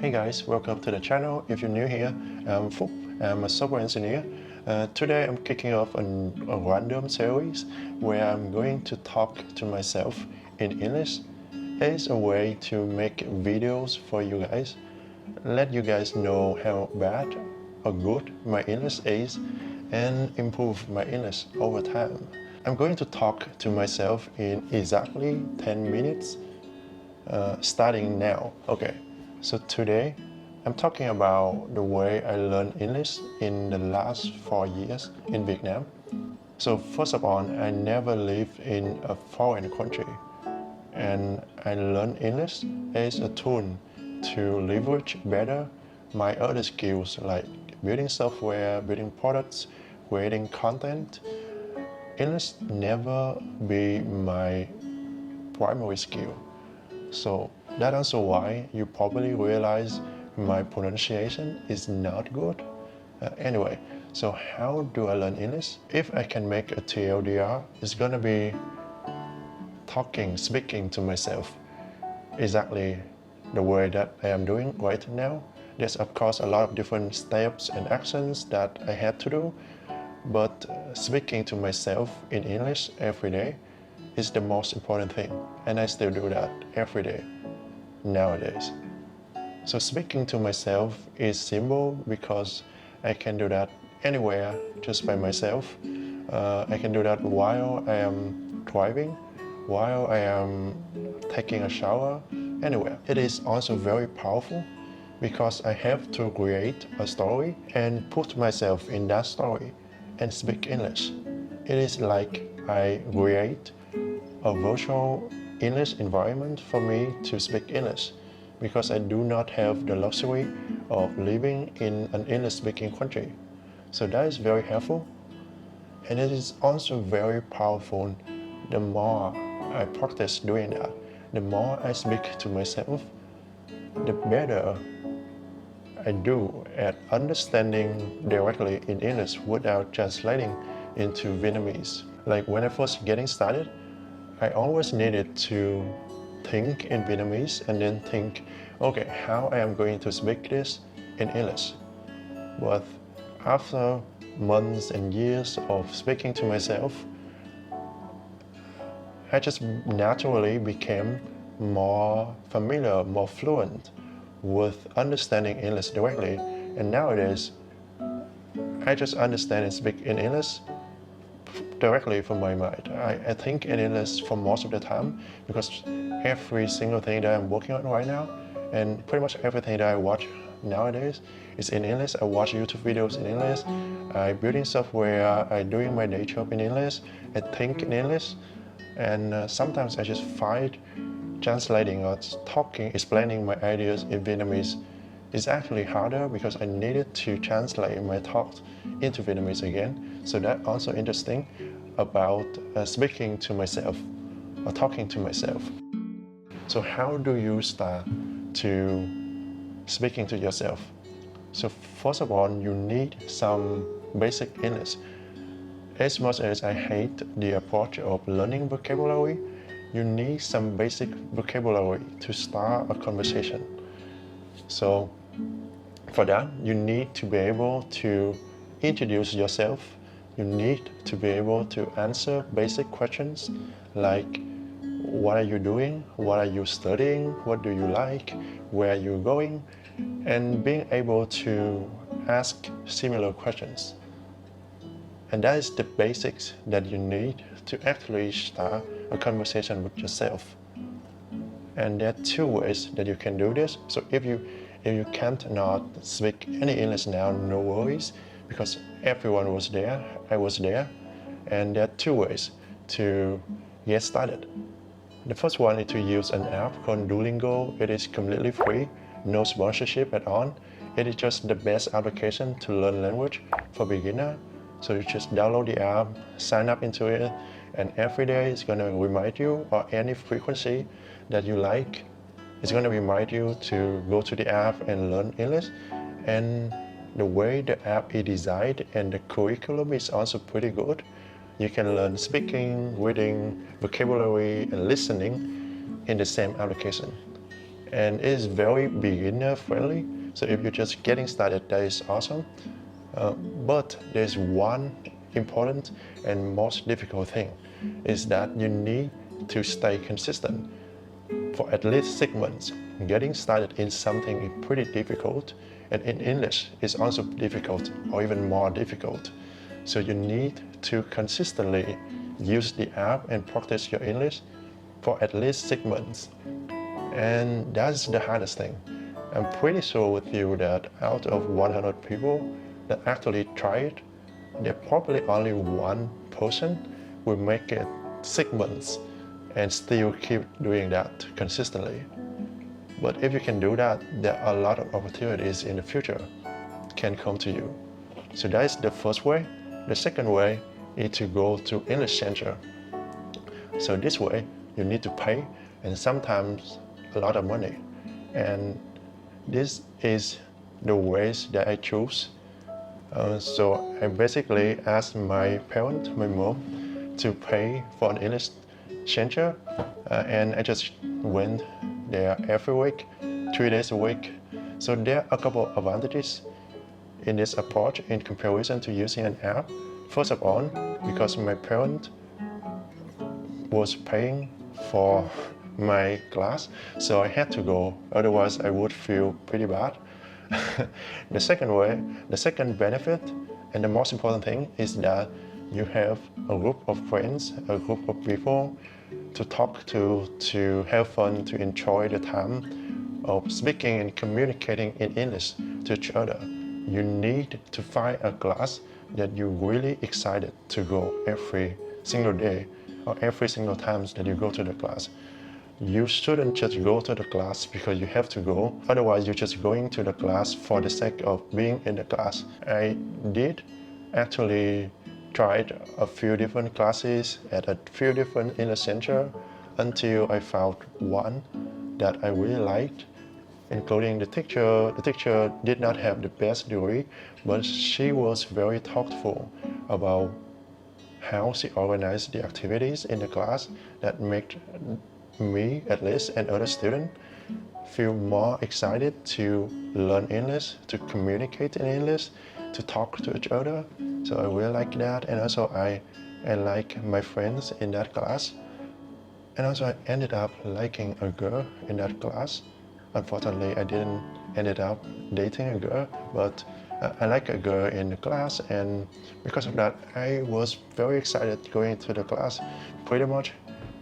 Hey guys, welcome to the channel. If you're new here, I'm Phúc. I'm a software engineer. Today I'm kicking off a random series where I'm going to talk to myself in English. It's a way to make videos for you guys, let you guys know how bad or good my English is and improve my English over time. I'm going to talk to myself in exactly 10 minutes starting now. Okay, so today I'm talking about the way I learned English in the last 4 years in Vietnam. So first of all, I never lived in a foreign country, and I learned English as a tool to leverage better my other skills like building software, building products, creating content. English never be my primary skill. So that's also why you probably realize my pronunciation is not good. Anyway, so how do I learn English? If I can make a TLDR, it's gonna be speaking to myself exactly the way that I am doing right now. There's of course a lot of different steps and actions that I had to do, but speaking to myself in English every day is the most important thing, and I still do that every day nowadays. So speaking to myself is simple because I can do that anywhere just by myself. I can do that while I am driving, while I am taking a shower, anywhere. It is also very powerful because I have to create a story and put myself in that story and speak English. It is like I create a virtual English environment for me to speak English because I do not have the luxury of living in an English-speaking country. So that is very helpful, and it is also very powerful. The more I practice doing that, the more I speak to myself, the better I do at understanding directly in English without translating into Vietnamese. Like when I first getting started, I always needed to think in Vietnamese and then think, okay, how I am going to speak this in English. But after months and years of speaking to myself, I just naturally became more familiar, more fluent with understanding English directly. And nowadays, I just understand and speak in English directly from my mind. I think in English for most of the time because every single thing that I'm working on right now and pretty much everything that I watch nowadays is in English. I watch YouTube videos in English, I building software, I doing my day job in English, I think in English, and sometimes I just find translating or talking, explaining my ideas in Vietnamese is actually harder because I needed to translate my thoughts into Vietnamese again. So that's also interesting about speaking to myself or talking to myself. So how do you start to speaking to yourself? So first of all, you need some basic English. As much as I hate the approach of learning vocabulary, you need some basic vocabulary to start a conversation. So for that, you need to be able to introduce yourself. You need to be able to answer basic questions like, what are you doing? What are you studying? What do you like? Where are you going? And being able to ask similar questions. And that is the basics that you need to actually start a conversation with yourself. And there are two ways that you can do this. So if you can't not speak any English now, no worries, because everyone was there, I was there. And there are two ways to get started. The first one is to use an app called Duolingo. It is completely free, no sponsorship at all. It is just the best application to learn language for beginner. So you just download the app, sign up into it, and every day it's going to remind you, or any frequency that you like, it's going to remind you to go to the app and learn English. And the way the app is designed and the curriculum is also pretty good. You can learn speaking, reading, vocabulary, and listening in the same application. and it is very beginner friendly. So if you're just getting started, that is awesome. But there's one important and most difficult thing is that you need to stay consistent for at least 6 months. Getting started in something is pretty difficult, and in English is also difficult or even more difficult. So you need to consistently use the app and practice your English for at least 6 months. And that's the hardest thing. I'm pretty sure with you that out of 100 people that actually try it, there probably only one person will make it 6 months and still keep doing that consistently. But if you can do that, there are a lot of opportunities in the future can come to you. So that is the first way. The second way is to go to English Center. So this way, you need to pay, and sometimes a lot of money. And this is the ways that I choose. So I basically asked my parent, my mom, to pay for an English center, and I just went there every week, 3 days a week. So there are a couple of advantages in this approach in comparison to using an app. First of all, because my parent was paying for my class, so I had to go, otherwise I would feel pretty bad. The second benefit, and the most important thing, is that you have a group of friends, a group of people to talk to have fun, to enjoy the time of speaking and communicating in English to each other. You need to find a class that you're really excited to go every single day or every single time that you go to the class. You shouldn't just go to the class because you have to go. Otherwise, you're just going to the class for the sake of being in the class. I did actually tried a few different classes at a few different English centers until I found one that I really liked, including the teacher. The teacher did not have the best degree, but she was very thoughtful about how she organized the activities in the class that made me, at least, and other students feel more excited to learn English, to communicate in English, to talk to each other. So I really like that, and also I like my friends in that class. And also I ended up liking a girl in that class. Unfortunately, I didn't ended up dating a girl, but I like a girl in the class, and because of that, I was very excited going to the class pretty much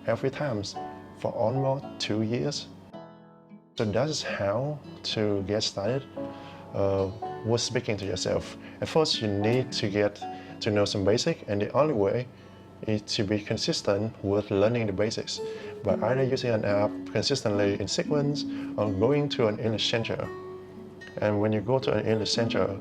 every time for almost 2 years. So that's how to get started with speaking to yourself. At first, you need to get to know some basic, and the only way is to be consistent with learning the basics by either using an app consistently in sequence or going to an English center. And when you go to an English center,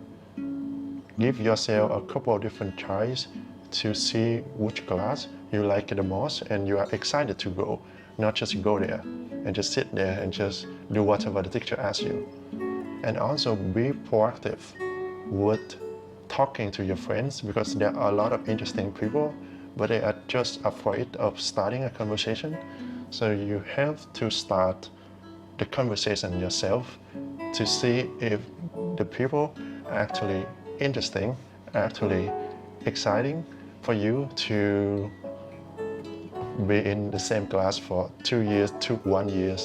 give yourself a couple of different tries to see which class you like the most and you are excited to go, not just go there and just sit there and just do whatever the teacher asks you. And also be proactive with talking to your friends, because there are a lot of interesting people, but they are just afraid of starting a conversation. So you have to start the conversation yourself to see if the people are actually interesting, actually exciting for you to be in the same class for 2 years to 1 year.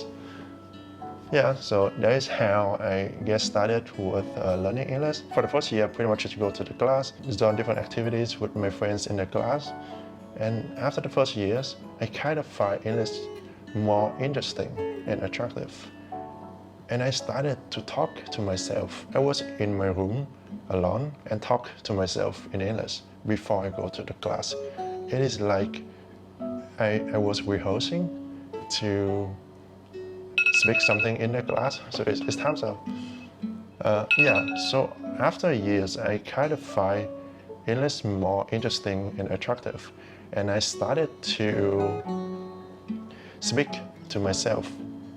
Yeah, so that is how I get started with learning English. For the first year, pretty much just go to the class, just do different activities with my friends in the class. And after the first years, I kind of find English more interesting and attractive. And I started to talk to myself. I was in my room alone and talk to myself in English before I go to the class. It is like I was rehearsing to speak something in the class, so it's time so. So after years, I kind of find English more interesting and attractive, and I started to speak to myself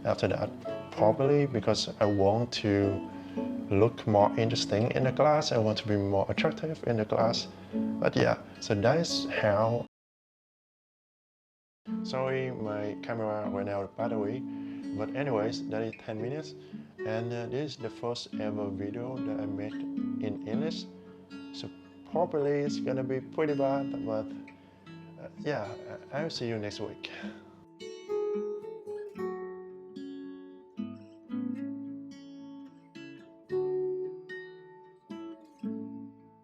after that, probably because I want to look more interesting in the class, I want to be more attractive in the class. But yeah, so that is how. Sorry, my camera ran out of battery, But anyways, that is 10 minutes, and this is the first ever video that I made in English. So probably it's gonna be pretty bad, but yeah, I'll see you next week.